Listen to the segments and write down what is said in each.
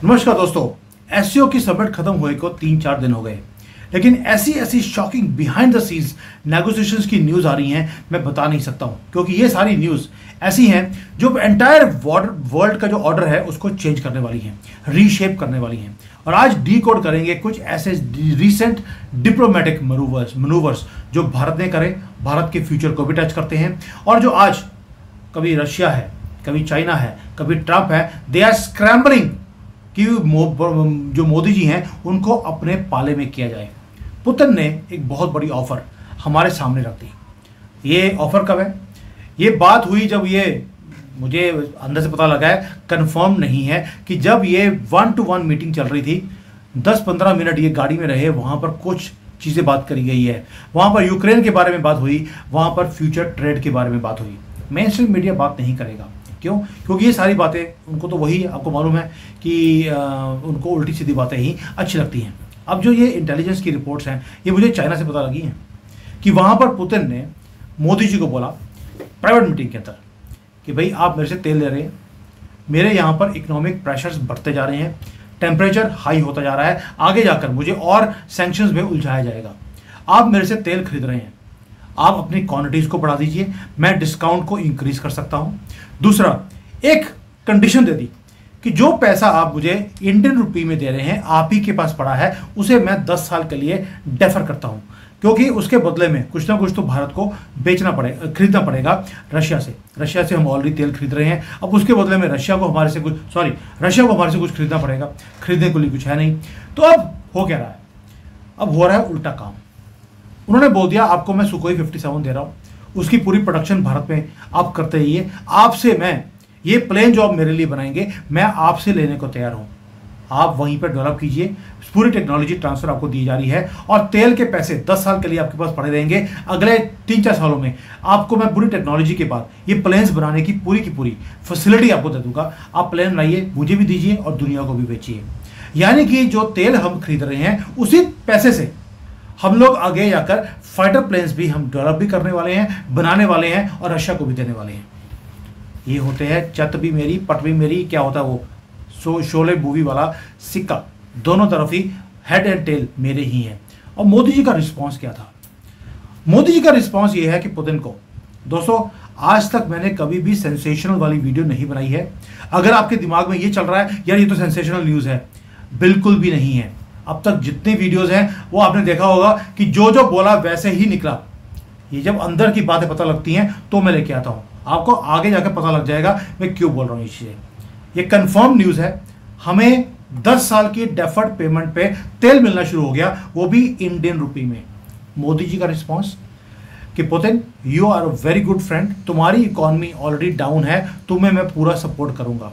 नमस्कार दोस्तों। एसईओ की समिट खत्म हुए को 3-4 दिन हो गए, लेकिन ऐसी ऐसी shocking behind the scenes negotiations की न्यूज़ आ रही हैं, मैं बता नहीं सकता हूं, क्योंकि ये सारी न्यूज़ ऐसी हैं जो एंटायर वर्ल्ड का जो ऑर्डर है उसको चेंज करने वाली हैं, रीशेप करने वाली हैं। और आज डीकोड करेंगे कुछ ऐसे रीसेंट डिप्लोमेटिक मनूवर्स जो भारत ने करे, भारत के फ्यूचर को भी टच करते हैं, और जो आज कभी रशिया है, कभी चाइना है, कभी ट्रंप है, दे आर स्क्रैम्बलिंग कि जो मोदी जी हैं उनको अपने पाले में किया जाए। पुतिन ने एक बहुत बड़ी ऑफर हमारे सामने रख दी। ये ऑफर कब है? ये बात हुई जब ये, मुझे अंदर से पता लगा है, कंफर्म नहीं है, कि जब ये 1-to-1 मीटिंग चल रही थी, 10-15 मिनट ये गाड़ी में रहे, वहां पर कुछ चीजें बात करी गई है। वहां पर यूक्रेन के बारे में बात हुई, वहां पर फ्यूचर ट्रेड के बारे में बात हुई। मेन स्ट्रीम मीडिया बात नहीं करेगा। क्यों? क्योंकि ये सारी बातें उनको तो वही, आपको मालूम है कि उनको उल्टी सीधी बातें ही अच्छी लगती हैं। अब जो ये इंटेलिजेंस की रिपोर्ट्स हैं, ये मुझे चाइना से पता लगी हैं कि वहाँ पर पुतिन ने मोदी जी को बोला प्राइवेट मीटिंग के अंदर कि भाई आप मेरे से तेल ले रहे हैं, मेरे यहाँ पर इकोनॉमिक प्रेशर्स बढ़ते जा रहे हैं, टेम्परेचर हाई होता जा रहा है, आगे जाकर मुझे और सैंक्शंस में उलझाया जाएगा। आप मेरे से तेल खरीद रहे हैं, आप अपनी क्वांटिटीज को बढ़ा दीजिए, मैं डिस्काउंट को इंक्रीज कर सकता हूं। दूसरा, एक कंडीशन दे दी कि जो पैसा आप मुझे इंडियन रुपी में दे रहे हैं, आप ही के पास पड़ा है, उसे मैं 10 साल के लिए डेफर करता हूं, क्योंकि उसके बदले में कुछ ना कुछ तो भारत को बेचना पड़ेगा, खरीदना पड़ेगा रशिया से हम ऑलरेडी तेल खरीद रहे हैं, अब उसके बदले में रशिया को हमारे से कुछ खरीदना पड़ेगा, खरीदने के लिए कुछ है नहीं। तो अब हो क्या रहा है? अब हो रहा है उल्टा काम। उन्होंने बोल दिया आपको मैं सुकोई 57 दे रहा हूं, उसकी पूरी प्रोडक्शन भारत में आप करते रहिए, आपसे मैं ये प्लेन जो आप मेरे लिए बनाएंगे मैं आपसे लेने को तैयार हूं, आप वहीं पर डेवलप कीजिए। पूरी टेक्नोलॉजी ट्रांसफर आपको दी जा रही है, और तेल के पैसे 10 साल के लिए आपके पास पड़े रहेंगे। अगले 3-4 सालों में आपको मैं पूरी टेक्नोलॉजी के बाद ये प्लेन्स बनाने की पूरी फैसिलिटी आपको दे दूंगा। आप प्लेन बनाइए, मुझे भी दीजिए और दुनिया को भी बेचिए। यानी कि जो तेल हम खरीद रहे हैं उसी पैसे से हम लोग आगे जाकर फाइटर प्लेन्स भी हम डेवलप भी करने वाले हैं, बनाने वाले हैं, और रशिया को भी देने वाले हैं। ये होते हैं चत भी मेरी पट भी मेरी, क्या होता है वो शोले मूवी वाला सिक्का, दोनों तरफ ही हेड एंड टेल मेरे ही हैं। और मोदी जी का रिस्पांस क्या था? मोदी जी का रिस्पांस ये है कि पुतिन को, दोस्तों आज तक मैंने कभी भी सेंसेशनल वाली वीडियो नहीं बनाई है। अगर आपके दिमाग में ये चल रहा है यार ये तो सेंसेशनल न्यूज़ है, बिल्कुल भी नहीं है। अब तक जितनी वीडियोस हैं वो आपने देखा होगा कि जो जो बोला वैसे ही निकला। ये जब अंदर की बातें पता लगती हैं तो मैं लेके आता हूं, आपको आगे जाकर पता लग जाएगा मैं क्यों बोल रहा हूं ये चीजें। ये कंफर्म न्यूज़ है, हमें 10 साल की डेफर्ड पेमेंट पे तेल मिलना शुरू हो गया, वो भी इंडियन रुपी में। मोदी जी का रिस्पॉन्स कि Putin you are a very good friend, तुम्हारी इकोनॉमी ऑलरेडी डाउन है, तुम्हें मैं पूरा सपोर्ट करूंगा।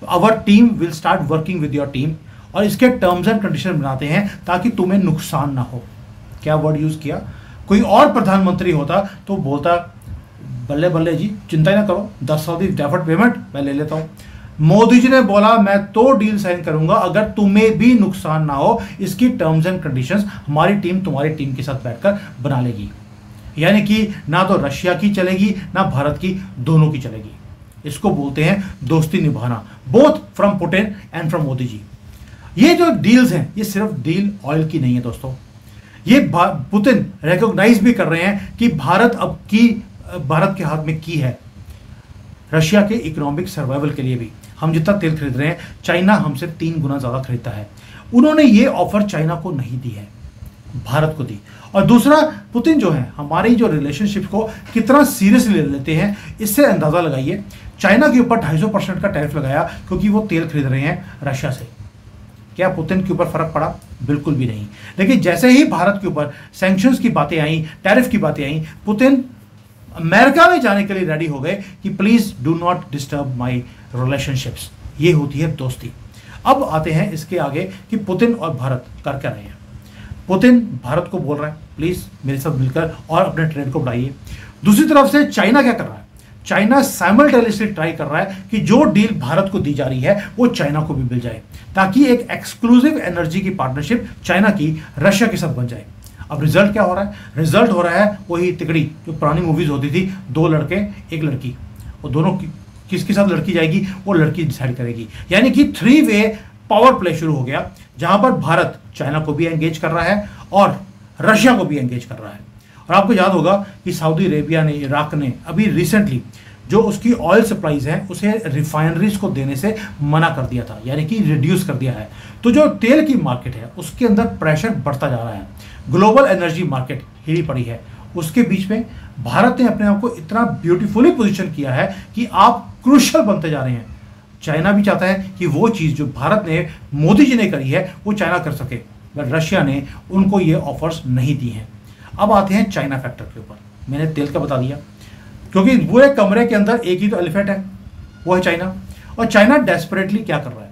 Our team will start working with your team, और इसके टर्म्स एंड कंडीशन बनाते हैं ताकि तुम्हें नुकसान ना हो। क्या वर्ड यूज किया? कोई और प्रधानमंत्री होता तो बोलता बल्ले बल्ले जी, चिंता ही ना करो, 10 साल की डेफर्ड पेमेंट मैं ले लेता हूं। मोदी जी ने बोला मैं तो डील साइन करूंगा अगर तुम्हें भी नुकसान ना हो, इसकी टर्म्स एंड कंडीशंस हमारी टीम तुम्हारी टीम के साथ बैठकर बना लेगी। यानी कि ना तो रशिया की चलेगी ना भारत की, दोनों की चलेगी। इसको बोलते हैं दोस्ती निभाना, both from Putin and from Modi ji. ये जो डील्स हैं ये सिर्फ डील ऑयल की नहीं है दोस्तों, ये पुतिन रिकॉग्नाइज भी कर रहे हैं कि भारत के हाथ में की है रशिया के इकोनॉमिक सर्वाइवल के लिए भी। हम जितना तेल खरीद रहे हैं, चाइना हमसे 3 गुना ज्यादा खरीदता है। उन्होंने ये ऑफर चाइना को नहीं दी है, भारत को दी। और दूसरा, पुतिन जो है हमारी जो रिलेशनशिप को कितना सीरियसली ले लेते हैं, इससे अंदाजा लगाइए। चाइना के ऊपर 250% का टैरिफ लगाया क्योंकि वो तेल खरीद रहे हैं रशिया से। क्या पुतिन के ऊपर फर्क पड़ा? बिल्कुल भी नहीं। लेकिन जैसे ही भारत के ऊपर सैंक्शंस की बातें आई, टैरिफ की बातें आई, पुतिन अमेरिका में जाने के लिए रेडी हो गए कि please do not disturb my relationships. ये होती है दोस्ती। अब आते हैं इसके आगे कि पुतिन और भारत कर क्या रहे हैं। पुतिन भारत को बोल रहा है प्लीज मेरे साथ मिलकर और अपने ट्रेड को बढ़ाइए। दूसरी तरफ से चाइना क्या कर रहा है? चाइना साइमल्टेनियसली ट्राई कर रहा है कि जो डील भारत को दी जा रही है वो चाइना को भी मिल जाए, ताकि एक एक्सक्लूसिव एनर्जी की पार्टनरशिप चाइना की रशिया के साथ बन जाए। अब रिजल्ट क्या हो रहा है? रिजल्ट हो रहा है वही तिकड़ी जो पुरानी मूवीज होती थी, 2 लड़के 1 लड़की, और दोनों किसके साथ लड़की जाएगी वो लड़की डिसाइड करेगी। यानी कि 3 वे पावर प्ले शुरू हो गया, जहां पर भारत चाइना को भी एंगेज कर रहा है और रशिया को भी एंगेज कर रहा है। और आपको याद होगा कि सऊदी अरेबिया ने, इराक ने अभी रिसेंटली जो उसकी ऑयल सप्लाईज हैं उसे रिफाइनरीज को देने से मना कर दिया था, यानी कि रिड्यूस कर दिया है। तो जो तेल की मार्केट है उसके अंदर प्रेशर बढ़ता जा रहा है, ग्लोबल एनर्जी मार्केट हिली पड़ी है। उसके बीच में भारत ने अपने आप को इतना ब्यूटीफुली पोजीशन किया है कि आप क्रूशियल बनते जा रहे हैं। चाइना भी चाहता है कि वो चीज़ जो भारत ने, मोदी जी ने करी है वो चाइना कर सके, पर रशिया ने उनको ये ऑफर्स नहीं दी हैं। अब आते हैं चाइना फैक्टर के ऊपर। मैंने तेल का बता दिया, क्योंकि वो एक कमरे के अंदर एक ही तो एलिफेंट है, वो है चाइना। और चाइना डेस्परेटली क्या कर रहा है,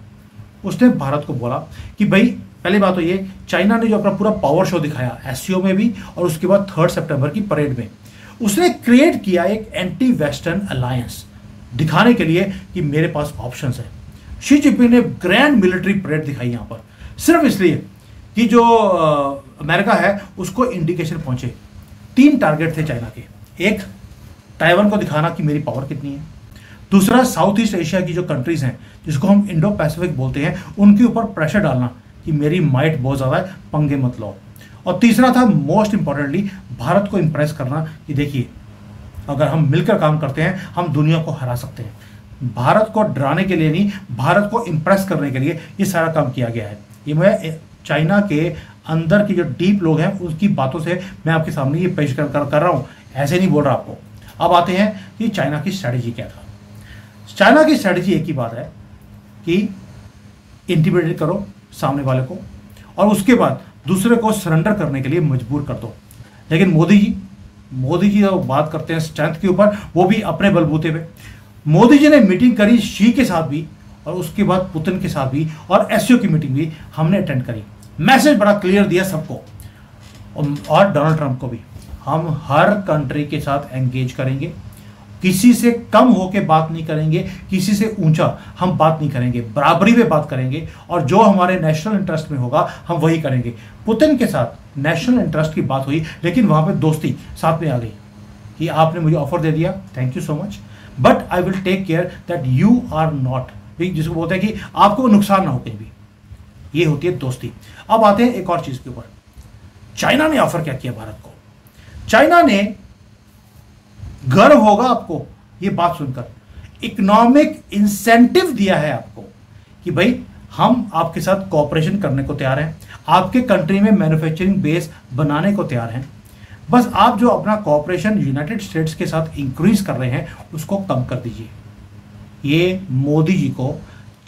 उसने भारत को बोला कि भाई पहली बात तो ये, चाइना ने जो अपना पूरा पावर शो दिखाया एससीओ में भी और उसके बाद 3 सितंबर की परेड में, उसने क्रिएट किया एक एंटी वेस्टर्न अलायंस दिखाने के लिए कि मेरे पास ऑप्शंस है। शी जिनपिंग ने ग्रैंड मिलिट्री परेड दिखाई यहाँ पर, सिर्फ इसलिए कि जो अमेरिका है उसको इंडिकेशन पहुंचे। 3 टारगेट थे चाइना के, एक ताइवान को दिखाना कि मेरी पावर कितनी है, दूसरा साउथ ईस्ट एशिया की जो कंट्रीज हैं जिसको हम इंडो पैसिफिक बोलते हैं उनके ऊपर प्रेशर डालना कि मेरी माइट बहुत ज़्यादा है, पंगे मत लो, और तीसरा था मोस्ट इंपॉर्टेंटली भारत को इंप्रेस करना कि देखिए अगर हम मिलकर काम करते हैं हम दुनिया को हरा सकते हैं। भारत को डराने के लिए नहीं, भारत को इंप्रेस करने के लिए ये सारा काम किया गया है। ये मैं चाइना के अंदर के जो डीप लोग हैं उसकी बातों से मैं आपके सामने ये पेश कर रहा हूँ, ऐसे नहीं बोल रहा आपको। अब आते हैं कि चाइना की स्ट्रैटेजी क्या था। चाइना की स्ट्रैटेजी एक ही बात है कि इंटिमिडेट करो सामने वाले को और उसके बाद दूसरे को सरेंडर करने के लिए मजबूर कर दो। लेकिन मोदी जी जो बात करते हैं स्ट्रेंथ के ऊपर, वो भी अपने बलबूते पे। मोदी जी ने मीटिंग करी शी के साथ भी और उसके बाद पुतिन के साथ भी, और एससीओ की मीटिंग भी हमने अटेंड करी। मैसेज बड़ा क्लियर दिया सबको और डोनाल्ड ट्रंप को भी, हम हर कंट्री के साथ एंगेज करेंगे, किसी से कम होके बात नहीं करेंगे, किसी से ऊंचा हम बात नहीं करेंगे, बराबरी में बात करेंगे और जो हमारे नेशनल इंटरेस्ट में होगा हम वही करेंगे। पुतिन के साथ नेशनल इंटरेस्ट की बात हुई, लेकिन वहां पे दोस्ती साथ में आ गई कि आपने मुझे ऑफर दे दिया, thank you so much, but I will take care that you are not, जिसको बोलते हैं कि आपको नुकसान ना हो कहीं भी, ये होती है दोस्ती। अब आते हैं एक और चीज के ऊपर, चाइना ने ऑफर क्या किया भारत को। चाइना ने, गर्व होगा आपको ये बात सुनकर, इकोनॉमिक इंसेंटिव दिया है आपको कि भाई हम आपके साथ कोऑपरेशन करने को तैयार हैं, आपके कंट्री में मैन्युफैक्चरिंग बेस बनाने को तैयार हैं, बस आप जो अपना कोऑपरेशन यूनाइटेड स्टेट्स के साथ इंक्रीज कर रहे हैं उसको कम कर दीजिए। ये मोदी जी को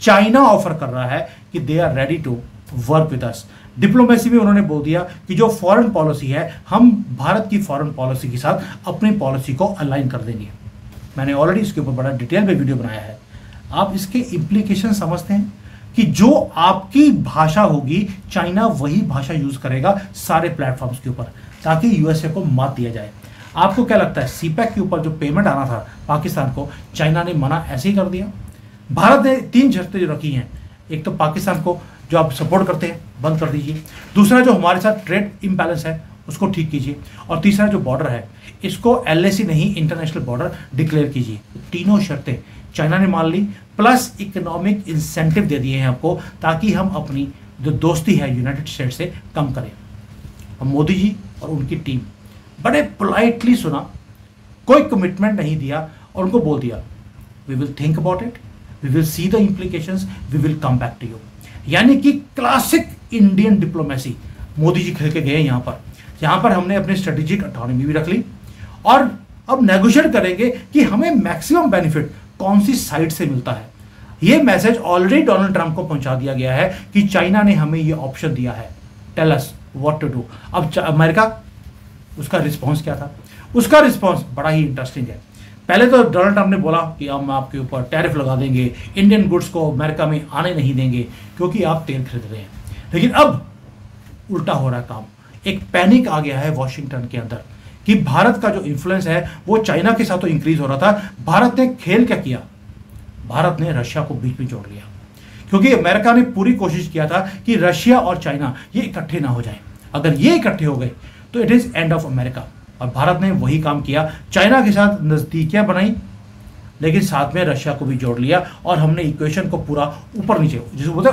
चाइना ऑफर कर रहा है कि they are ready to work with us. Diplomacy में उन्होंने बोल दिया कि जो फॉरेन पॉलिसी है हम भारत की फॉरेन पॉलिसी के साथ अपनी पॉलिसी को अलाइन कर देंगे। मैंने ऑलरेडी इसके ऊपर बड़ा डिटेल में वीडियो बनाया है। आप इसके इम्प्लीकेशन समझते हैं कि जो आपकी भाषा होगी चाइना वही भाषा यूज करेगा सारे प्लेटफॉर्म्स के ऊपर, ताकि यूएसए को मात दिया जाए। आपको क्या लगता है सीपैक के ऊपर जो पेमेंट आना था पाकिस्तान को, चाइना ने मना ऐसे ही कर दिया? भारत ने 3 शर्तें जो रखी हैं, एक तो पाकिस्तान को जो आप सपोर्ट करते हैं बंद कर दीजिए, दूसरा जो हमारे साथ ट्रेड इम्बैलेंस है उसको ठीक कीजिए, और तीसरा जो बॉर्डर है इसको एलएसी नहीं इंटरनेशनल बॉर्डर डिक्लेयर कीजिए। तीनों शर्तें चाइना ने मान ली, प्लस इकोनॉमिक इंसेंटिव दे दिए हैं आपको, ताकि हम अपनी जो दोस्ती है यूनाइटेड स्टेट्स से कम करें। और मोदी जी और उनकी टीम बड़े पोलाइटली सुना, कोई कमिटमेंट नहीं दिया और उनको बोल दिया we will think about it, we will see the implications, we will come back to you. यानी कि classic Indian diplomacy Modi ji खेल के गए यहाँ पर हमने अपनी स्ट्रेटेजिक ऑटोनॉमी भी रख ली और अब नेगोशिएट करेंगे कि हमें मैक्सिमम बेनिफिट कौन सी साइड से मिलता है। ये मैसेज ऑलरेडी डोनाल्ड ट्रंप को पहुंचा दिया गया है कि चाइना ने हमें ये ऑप्शन दिया है, tell us what to do. अब अमेरिका, उसका रिस्पॉन्स क्या था? उसका रिस्पॉन्स बड़ा ही इंटरेस्टिंग है। पहले तो डोनाल्ड ट्रंप ने बोला कि हम आपके ऊपर टैरिफ लगा देंगे, इंडियन गुड्स को अमेरिका में आने नहीं देंगे क्योंकि आप तेल खरीद रहे हैं। लेकिन अब उल्टा हो रहा है काम। एक पैनिक आ गया है वॉशिंगटन के अंदर कि भारत का जो इन्फ्लुएंस है वो चाइना के साथ तो इंक्रीज हो रहा था। भारत ने खेल क्या किया? भारत ने रशिया को बीच में जोड़ लिया, क्योंकि अमेरिका ने पूरी कोशिश किया था कि रशिया और चाइना ये इकट्ठे ना हो जाएं। अगर ये इकट्ठे हो गए तो it is end of America. और भारत ने वही काम किया, चाइना के साथ नजदीकियां बनाई लेकिन साथ में रशिया को भी जोड़ लिया और हमने इक्वेशन को पूरा ऊपर नीचे, जिसे बोलते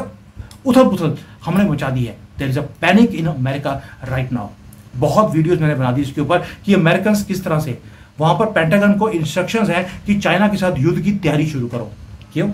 उथल पुथल हमने मचा दी है। There is a panic in America right now. बहुत वीडियोस मैंने बना दी इसके ऊपर कि अमेरिकन किस तरह से, वहां पर पेंटागन को इंस्ट्रक्शंस हैं कि चाइना के साथ युद्ध की तैयारी शुरू करो। क्यों?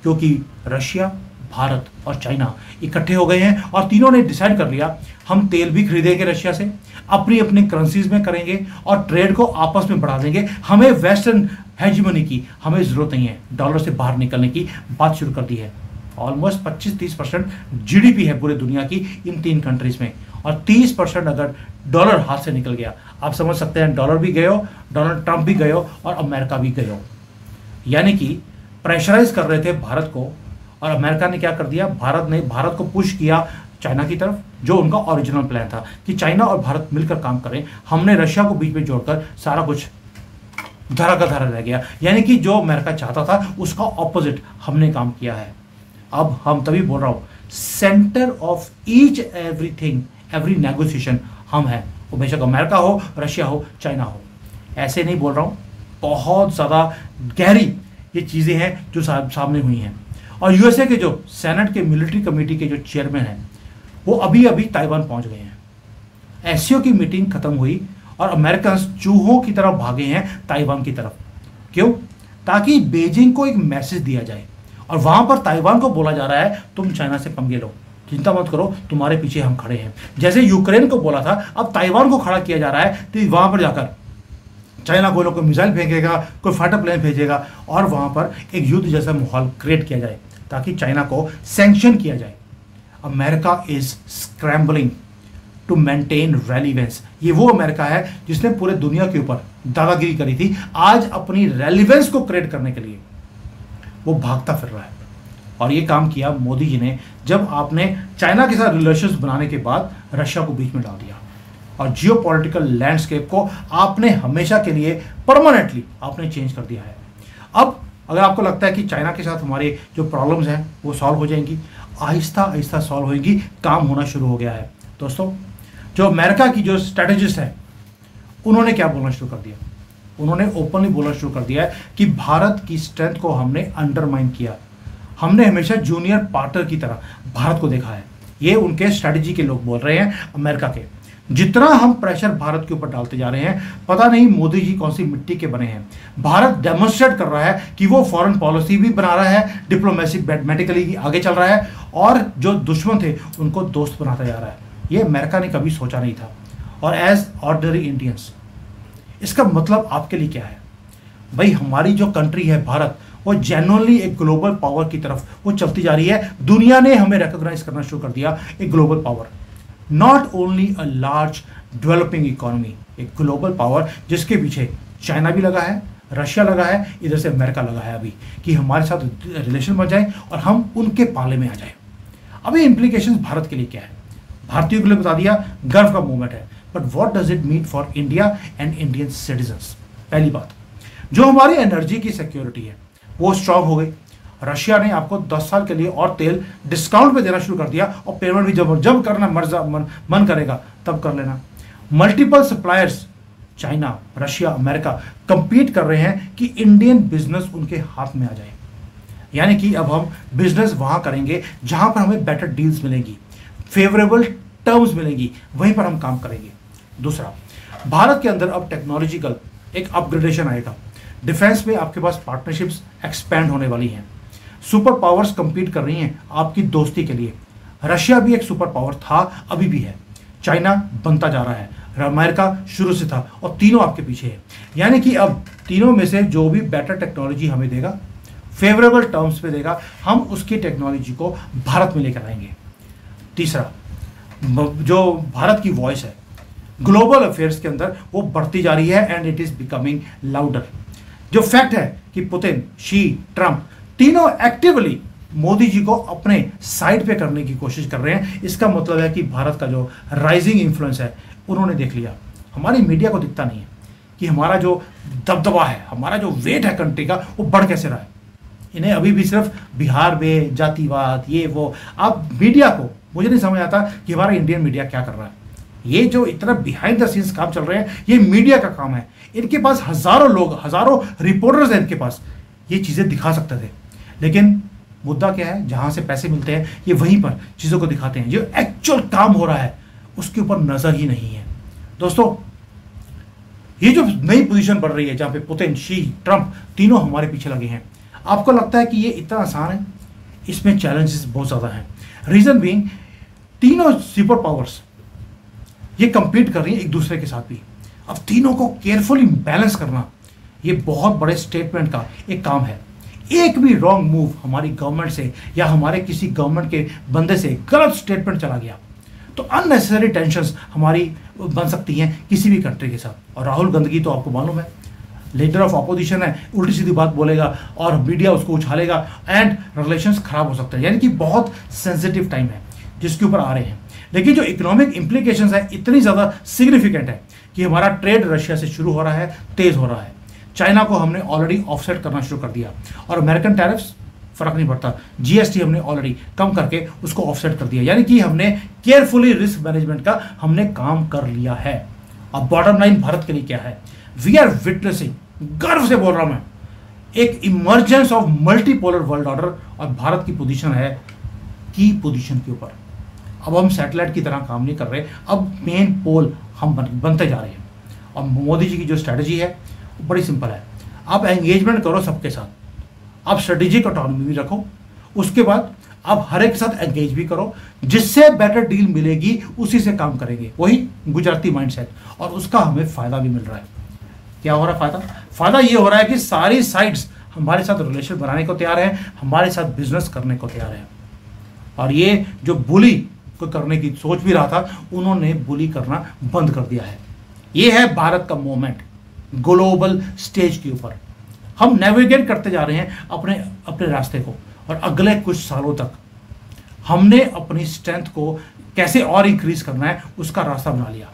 क्योंकि रशिया, भारत और चाइना इकट्ठे हो गए हैं और तीनों ने डिसाइड कर लिया हम तेल भी खरीदेंगे रशिया से, अपनी अपनी करेंसीज में करेंगे और ट्रेड को आपस में बढ़ा देंगे। हमें वेस्टर्न हेजिमनी की हमें जरूरत नहीं है, डॉलर से बाहर निकलने की बात शुरू कर दी है। ऑलमोस्ट 25-30% जीडीपी है पूरी दुनिया की इन 3 कंट्रीज में, और 30% अगर डॉलर हाथ से निकल गया, आप समझ सकते हैं डॉलर भी गए हो, डोनाल्ड ट्रंप भी गए हो और अमेरिका भी गए हो। यानी कि प्रेशराइज कर रहे थे भारत को, और अमेरिका ने क्या कर दिया, भारत को पुश किया चाइना की तरफ, जो उनका ओरिजिनल प्लान था कि चाइना और भारत मिलकर काम करें। हमने रशिया को बीच में जोड़कर सारा कुछ धरा का धरा रह गया। यानी कि जो अमेरिका चाहता था उसका ऑपोजिट हमने काम किया है। अब हम तभी बोल रहा हूं, centre of each everything, every negotiation हम हैं, वो बेशक अमेरिका हो, रशिया हो, चाइना हो। ऐसे नहीं बोल रहा हूं, बहुत ज्यादा गहरी ये चीजें हैं जो सामने हुई हैं। और यूएसए के जो सेनेट के मिलिट्री कमेटी के जो चेयरमैन हैं वो अभी अभी ताइवान पहुंच गए हैं। एससीओ की मीटिंग खत्म हुई और अमेरिकन चूहों की तरफ भागे हैं ताइवान की तरफ। क्यों? ताकि बीजिंग को एक मैसेज दिया जाए, और वहां पर ताइवान को बोला जा रहा है तुम चाइना से पंगे लो, चिंता मत करो, तुम्हारे पीछे हम खड़े हैं। जैसे यूक्रेन को बोला था, अब ताइवान को खड़ा किया जा रहा है। तो वहां पर जाकर चाइना कोई मिसाइल फेंकेगा, कोई फाइटर प्लेन भेजेगा और वहां पर एक युद्ध जैसा माहौल क्रिएट किया जाए ताकि चाइना को सैंक्शन किया जाए। America is scrambling to maintain relevance. ये वो अमेरिका है जिसने पूरे दुनिया के ऊपर दादागिरी करी थी, आज अपनी रेलिवेंस को क्रिएट करने के लिए वो भागता फिर रहा है। और ये काम किया मोदी जी ने जब आपने चाइना के साथ रिलेशंस बनाने के बाद रशिया को बीच में डाल दिया, और जियोपॉलिटिकल लैंडस्केप को आपने हमेशा के लिए परमानेंटली आपने चेंज कर दिया है। अब अगर आपको लगता है कि चाइना के साथ हमारे जो प्रॉब्लम्स हैं वो सॉल्व हो जाएंगी, आहिस्ता आहिस्ता सॉल्व होगी, काम होना शुरू हो गया है। दोस्तों, जो अमेरिका की जो स्ट्रेटेजिस्ट है उन्होंने क्या बोलना शुरू कर दिया, उन्होंने ओपनली बोलना शुरू कर दिया है कि भारत की स्ट्रेंथ को हमने अंडरमाइन किया। हमने हमेशा जूनियर पार्टनर की तरह भारत को देखा है। ये उनके स्ट्रेटेजी के लोग बोल रहे हैं अमेरिका के। जितना हम प्रेशर भारत के ऊपर डालते जा रहे हैं, पता नहीं मोदी जी कौन सी मिट्टी के बने हैं। भारत डेमोन्स्ट्रेट कर रहा है कि वो फॉरेन पॉलिसी भी बना रहा है, डिप्लोमेसी मैथमेटिकली आगे चल रहा है, और जो दुश्मन थे उनको दोस्त बनाता जा रहा है। ये अमेरिका ने कभी सोचा नहीं था। और एज ऑर्डिनरी इंडियंस इसका मतलब आपके लिए क्या है? भाई, हमारी जो कंट्री है भारत, वो जेन्युइनली एक ग्लोबल पावर की तरफ वो चलती जा रही है। दुनिया ने हमें रिकॉग्नाइज करना शुरू कर दिया, एक global power, not only a large developing economy, एक ग्लोबल पावर जिसके पीछे चाइना भी लगा है, रशिया लगा है, इधर से अमेरिका लगा है अभी, कि हमारे साथ रिलेशन बन जाए और हम उनके पाले में आ जाए। अभी इंप्लीकेशंस भारत के लिए क्या है? भारतीयों के लिए बता दिया, गर्व का मूवमेंट है, but what does it mean for India and Indian citizens? पहली बात, जो हमारी एनर्जी की सिक्योरिटी है वो स्ट्रांग हो गई। रशिया ने आपको 10 साल के लिए और तेल डिस्काउंट पे देना शुरू कर दिया, और पेमेंट भी जब करना मन करेगा तब कर लेना। Multiple suppliers, China, Russia, America compete कर रहे हैं कि इंडियन बिजनेस उनके हाथ में आ जाए। यानी कि अब हम बिजनेस वहां करेंगे जहां पर हमें बेटर डील्स मिलेंगी, फेवरेबल टर्म्स मिलेंगी, वहीं पर हम काम करेंगे। दूसरा, भारत के अंदर अब टेक्नोलॉजिकल एक अपग्रेडेशन आएगा। डिफेंस में आपके पास पार्टनरशिप्स एक्सपैंड होने वाली हैं। सुपर पावर्स कंपीट कर रही हैं आपकी दोस्ती के लिए। रशिया भी एक सुपर पावर था, अभी भी है। चाइना बनता जा रहा है, अमेरिका शुरू से था, और तीनों आपके पीछे है। यानी कि अब तीनों में से जो भी बेटर टेक्नोलॉजी हमें देगा, फेवरेबल टर्म्स पे देगा, हम उसकी टेक्नोलॉजी को भारत में लेकर आएंगे। तीसरा, जो भारत की वॉइस है ग्लोबल अफेयर्स के अंदर वो बढ़ती जा रही है, and it is becoming louder. जो फैक्ट है कि पुतिन, शी, ट्रंप तीनों एक्टिवली मोदी जी को अपने साइड पे करने की कोशिश कर रहे हैं, इसका मतलब है कि भारत का जो राइजिंग इन्फ्लुएंस है उन्होंने देख लिया। हमारी मीडिया को दिखता नहीं है कि हमारा जो दबदबा है, हमारा जो वेट है कंट्री का, वो बढ़ कैसे रहा है। इन्हें अभी भी सिर्फ बिहार में जातिवाद, ये वो। अब मीडिया को मुझे नहीं समझ आता कि हमारा इंडियन मीडिया क्या कर रहा है। ये जो इतना बिहाइंड द सीन्स काम चल रहे हैं, ये मीडिया का काम है। इनके पास हजारों लोग, हजारों रिपोर्टर्स हैं इनके पास, ये चीजें दिखा सकते थे, लेकिन मुद्दा क्या है, जहां से पैसे मिलते हैं ये वहीं पर चीज़ों को दिखाते हैं, जो एक्चुअल काम हो रहा है उसके ऊपर नज़र ही नहीं है। दोस्तों, ये जो नई पोजीशन बढ़ रही है जहां पे पुतिन, शी, ट्रंप तीनों हमारे पीछे लगे हैं, आपको लगता है कि ये इतना आसान है? इसमें चैलेंजेस बहुत ज़्यादा हैं। रीज़न बीइंग, तीनों सुपर पावर्स ये कंपीट कर रही हैं एक दूसरे के साथ भी। अब तीनों को केयरफुली बैलेंस करना ये बहुत बड़े स्टेटमेंट का एक काम है। एक भी रॉन्ग मूव हमारी गवर्नमेंट से या हमारे किसी गवर्नमेंट के बंदे से गलत स्टेटमेंट चला गया तो अननेसेसरी टेंशंस हमारी बन सकती हैं किसी भी कंट्री के साथ। और राहुल गांधी तो आपको मालूम है, लीडर ऑफ अपोजिशन है, उल्टी सीधी बात बोलेगा और मीडिया उसको उछालेगा एंड रिलेशंस खराब हो सकते हैं। यानी कि बहुत सेंसिटिव टाइम है जिसके ऊपर आ रहे हैं। लेकिन जो इकोनॉमिक इंप्लीकेशंस है इतनी ज़्यादा सिग्निफिकेंट है कि हमारा ट्रेड रशिया से शुरू हो रहा है, तेज़ हो रहा है। चाइना को हमने ऑलरेडी ऑफसेट करना शुरू कर दिया और अमेरिकन टैरिफ्स फर्क नहीं पड़ता, जीएसटी हमने ऑलरेडी कम करके उसको ऑफसेट कर दिया। यानी कि हमने केयरफुली रिस्क मैनेजमेंट का हमने काम कर लिया है। अब बॉटम लाइन भारत के लिए क्या है? वी आर विटनेसिंग, गर्व से बोल रहा हूं मैं, एक emergence of multipolar world order और भारत की पोजीशन है की पोजीशन के ऊपर। अब हम सैटेलाइट की तरह काम नहीं कर रहे, अब मेन पोल हम बनते जा रहे हैं। और मोदी जी की जो स्ट्रैटेजी है वो बड़ी सिंपल है, आप एंगेजमेंट करो सबके साथ, आप स्ट्रेटेजिक ऑटोनॉमी भी रखो, उसके बाद आप हर एक के साथ एंगेज भी करो, जिससे बेटर डील मिलेगी उसी से काम करेंगे। वही गुजराती माइंडसेट, और उसका हमें फायदा भी मिल रहा है। क्या हो रहा है फायदा? फायदा ये हो रहा है कि सारी साइड्स हमारे साथ रिलेशन बनाने को तैयार है, हमारे साथ बिजनेस करने को तैयार है। और ये जो बुली को करने की सोच भी रहा था, उन्होंने बुली करना बंद कर दिया है। ये है भारत का मोमेंट ग्लोबल स्टेज के ऊपर। हम नेविगेट करते जा रहे हैं अपने अपने रास्ते को, और अगले कुछ सालों तक हमने अपनी स्ट्रेंथ को कैसे और इंक्रीज करना है उसका रास्ता बना लिया।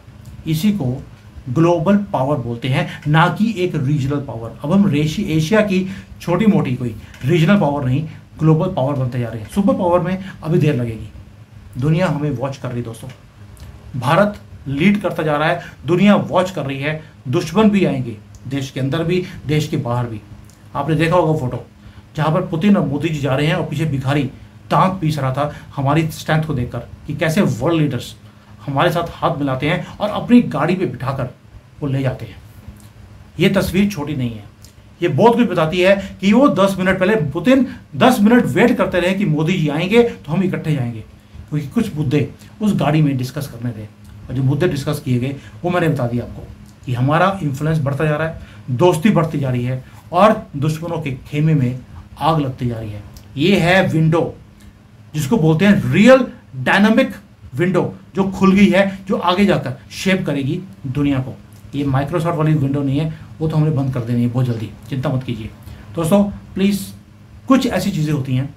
इसी को ग्लोबल पावर बोलते हैं, ना कि एक रीजनल पावर। अब हम एशिया की छोटी मोटी कोई रीजनल पावर नहीं, ग्लोबल पावर बनते जा रहे हैं। सुपर पावर में अभी देर लगेगी, दुनिया हमें वॉच कर रही है दोस्तों। भारत लीड करता जा रहा है, दुनिया वॉच कर रही है। दुश्मन भी आएंगे, देश के अंदर भी, देश के बाहर भी। आपने देखा होगा फोटो जहां पर पुतिन और मोदी जी जा रहे हैं और पीछे भिखारी दांत पीस रहा था हमारी स्ट्रेंथ को देखकर, कि कैसे वर्ल्ड लीडर्स हमारे साथ हाथ मिलाते हैं और अपनी गाड़ी पे बिठाकर वो ले जाते हैं। ये तस्वीर छोटी नहीं है, ये बहुत कुछ बताती है कि वो 10 मिनट पहले पुतिन 10 मिनट वेट करते रहे कि मोदी जी आएंगे तो हम इकट्ठे जाएंगे, क्योंकि कुछ मुद्दे उस गाड़ी में डिस्कस करने थे। और जो मुद्दे डिस्कस किए गए वो मैंने बता दिया आपको, कि हमारा इन्फ्लुएंस बढ़ता जा रहा है, दोस्ती बढ़ती जा रही है और दुश्मनों के खेमे में आग लगती जा रही है। ये है विंडो जिसको बोलते हैं रियल डायनामिक विंडो, जो खुल गई है, जो आगे जाकर शेप करेगी दुनिया को। ये माइक्रोसॉफ्ट वाली विंडो नहीं है, वो तो हमने बंद कर देनी है बहुत जल्दी, चिंता मत कीजिए दोस्तों। प्लीज़, कुछ ऐसी चीज़ें होती हैं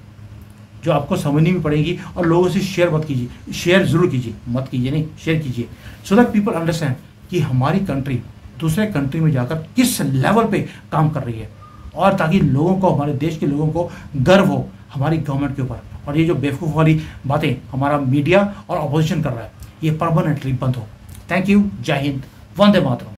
जो आपको समझनी भी पड़ेगी, और लोगों से शेयर मत कीजिए, शेयर जरूर कीजिए, मत कीजिए नहीं, शेयर कीजिए, सो दैट पीपल अंडरस्टैंड कि हमारी कंट्री दूसरे कंट्री में जाकर किस लेवल पे काम कर रही है, और ताकि लोगों को, हमारे देश के लोगों को गर्व हो हमारी गवर्नमेंट के ऊपर। और ये जो बेवकूफ़ वाली बातें हमारा मीडिया और अपोजिशन कर रहा है, ये परमानेंटली बंद हो। थैंक यू, जय हिंद, वंदे मातरम।